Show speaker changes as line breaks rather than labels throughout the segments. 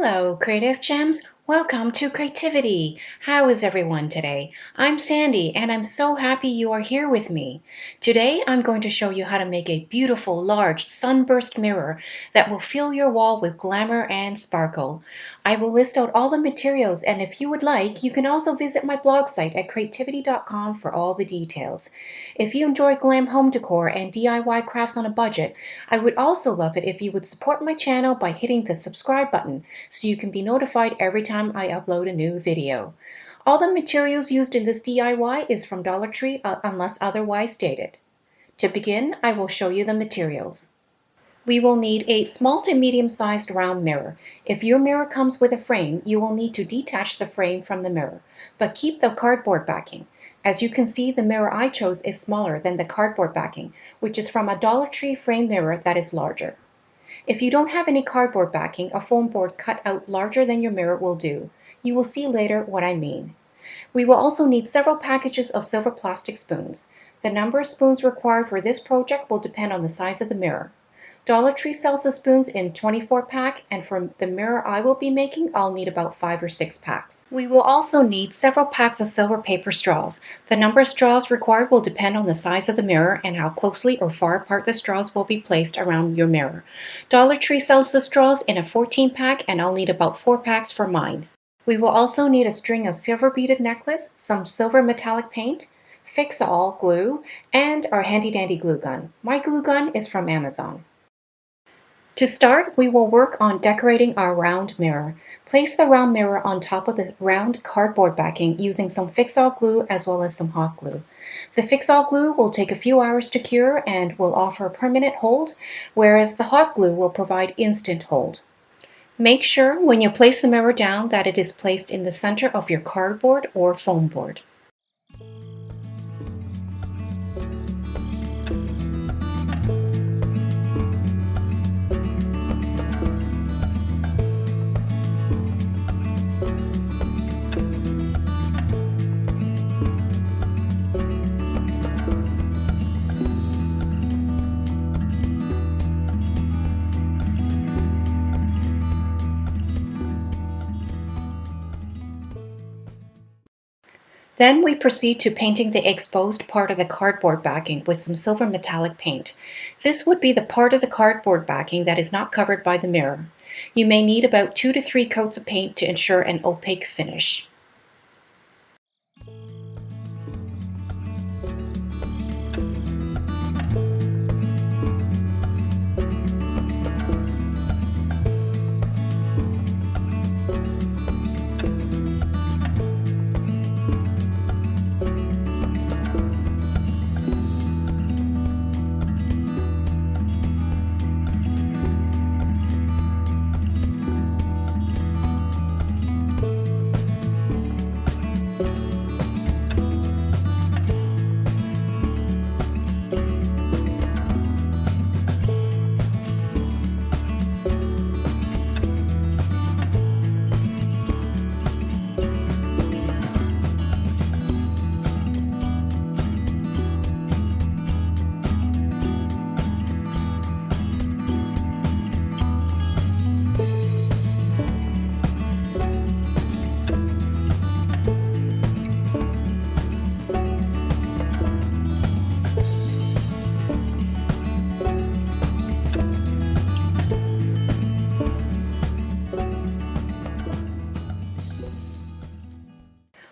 Hello, Creative Gems. Welcome to Creativity. How is everyone today? I'm Sandy and I'm so happy you are here with me. Today I'm going to show you how to make a beautiful, large sunburst mirror that will fill your wall with glamour and sparkle. I will list out all the materials, and if you would like, you can also visit my blog site at creativdiy.com for all the details. If you enjoy glam home decor and DIY crafts on a budget, I would also love it if you would support my channel by hitting the subscribe button so you can be notified every time I upload a new video. All the materials used in this DIY is from Dollar Tree unless otherwise stated. To begin, I will show you the materials. We will need a small to medium-sized round mirror. If your mirror comes with a frame, you will need to detach the frame from the mirror, but keep the cardboard backing. As you can see, the mirror I chose is smaller than the cardboard backing, which is from a Dollar Tree frame mirror that is larger. If you don't have any cardboard backing, a foam board cut out larger than your mirror will do. You will see later what I mean. We will also need several packages of silver plastic spoons. The number of spoons required for this project will depend on the size of the mirror. Dollar Tree sells the spoons in 24-pack, and for the mirror I will be making, I'll need about 5 or 6 packs. We will also need several packs of silver paper straws. The number of straws required will depend on the size of the mirror and how closely or far apart the straws will be placed around your mirror. Dollar Tree sells the straws in a 14-pack, and I'll need about 4 packs for mine. We will also need a string of silver beaded necklace, some silver metallic paint, fix-all glue, and our handy-dandy glue gun. My glue gun is from Amazon. To start, we will work on decorating our round mirror. Place the round mirror on top of the round cardboard backing using some fix-all glue as well as some hot glue. The fix-all glue will take a few hours to cure and will offer a permanent hold, whereas the hot glue will provide instant hold. Make sure when you place the mirror down that it is placed in the center of your cardboard or foam board. Then we proceed to painting the exposed part of the cardboard backing with some silver metallic paint. This would be the part of the cardboard backing that is not covered by the mirror. You may need about 2 to 3 coats of paint to ensure an opaque finish.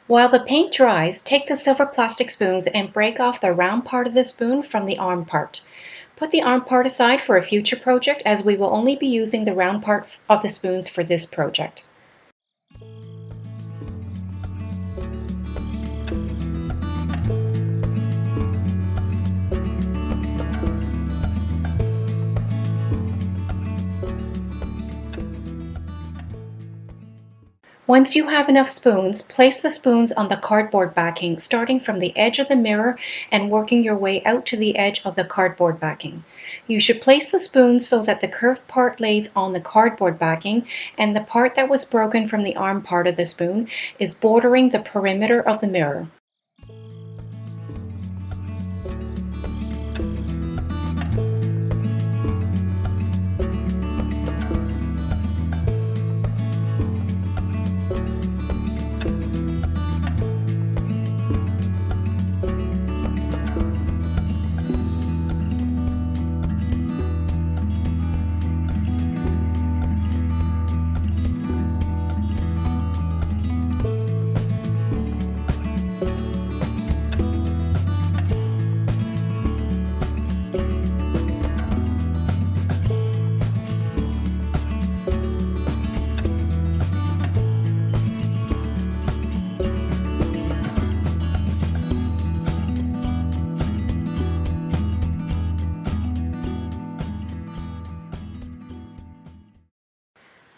While the paint dries, take the silver plastic spoons and break off the round part of the spoon from the arm part. Put the arm part aside for a future project, as we will only be using the round part of the spoons for this project. Once you have enough spoons, place the spoons on the cardboard backing, starting from the edge of the mirror and working your way out to the edge of the cardboard backing. You should place the spoons so that the curved part lays on the cardboard backing and the part that was broken from the arm part of the spoon is bordering the perimeter of the mirror.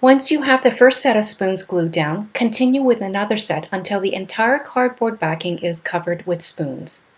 Once you have the first set of spoons glued down, continue with another set until the entire cardboard backing is covered with spoons.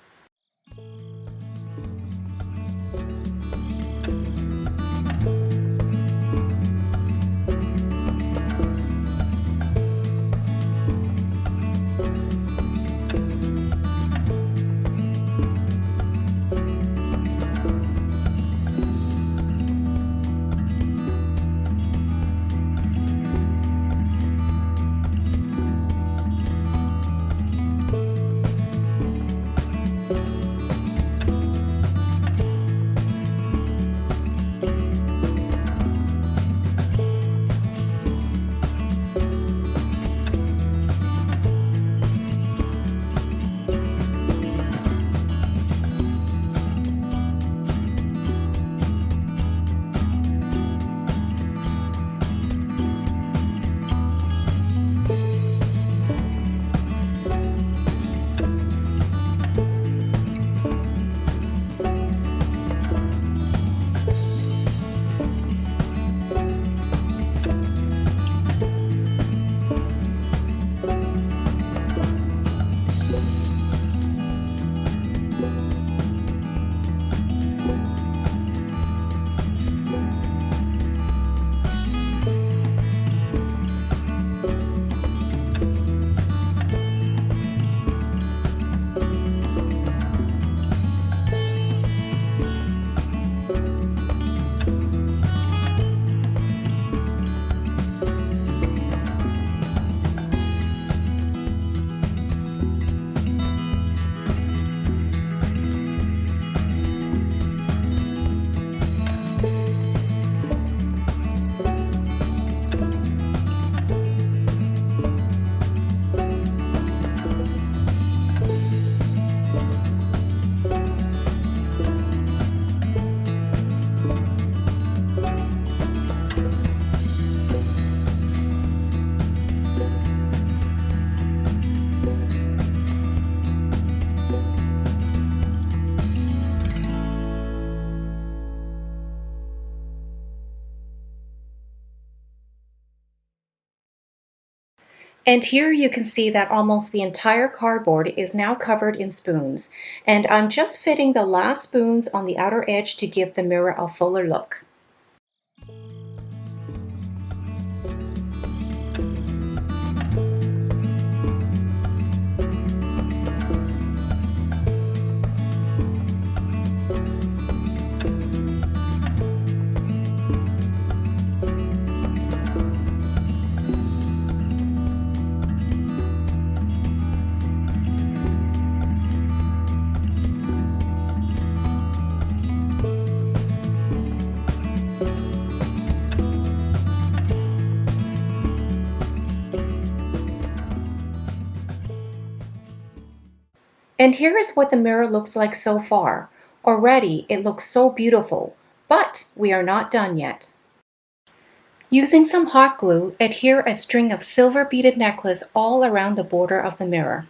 And here you can see that almost the entire cardboard is now covered in spoons, and I'm just fitting the last spoons on the outer edge to give the mirror a fuller look. And here is what the mirror looks like so far. Already it looks so beautiful, but we are not done yet. Using some hot glue, adhere a string of silver beaded necklace all around the border of the mirror.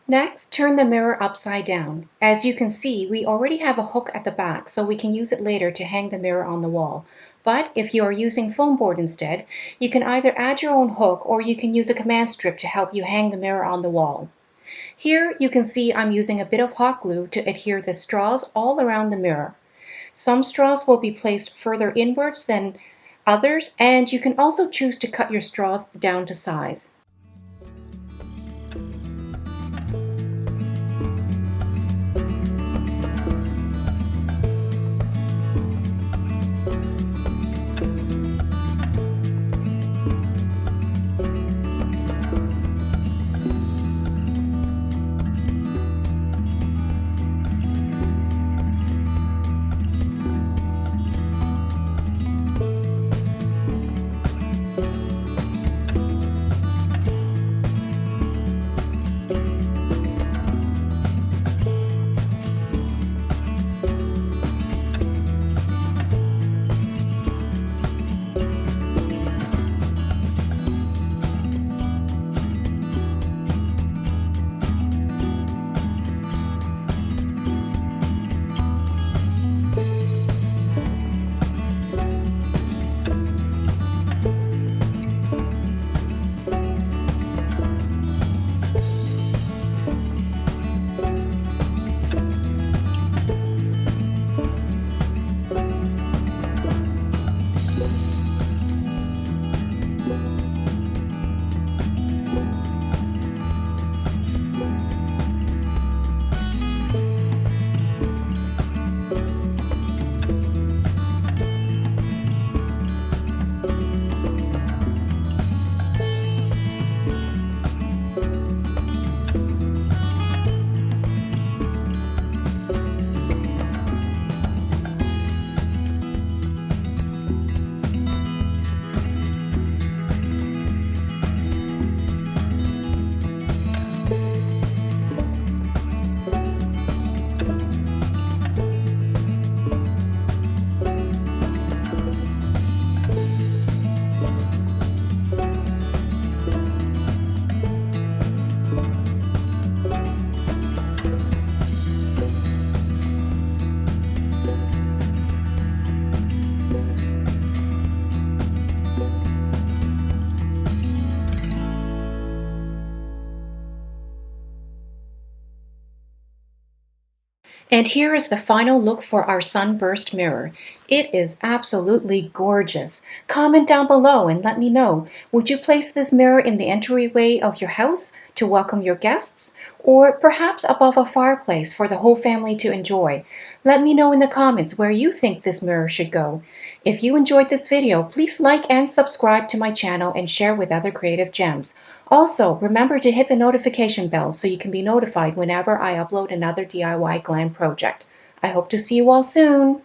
Next, turn the mirror upside down. As you can see, we already have a hook at the back, so we can use it later to hang the mirror on the wall. But if you are using foam board instead, you can either add your own hook or you can use a command strip to help you hang the mirror on the wall. Here you can see I'm using a bit of hot glue to adhere the straws all around the mirror. Some straws will be placed further inwards than others, and you can also choose to cut your straws down to size. And here is the final look for our Sunburst mirror. It is absolutely gorgeous. Comment down below and let me know, would you place this mirror in the entryway of your house to welcome your guests? Or perhaps above a fireplace for the whole family to enjoy? Let me know in the comments where you think this mirror should go. If you enjoyed this video, please like and subscribe to my channel and share with other creative gems. Also, remember to hit the notification bell so you can be notified whenever I upload another DIY glam project. I hope to see you all soon!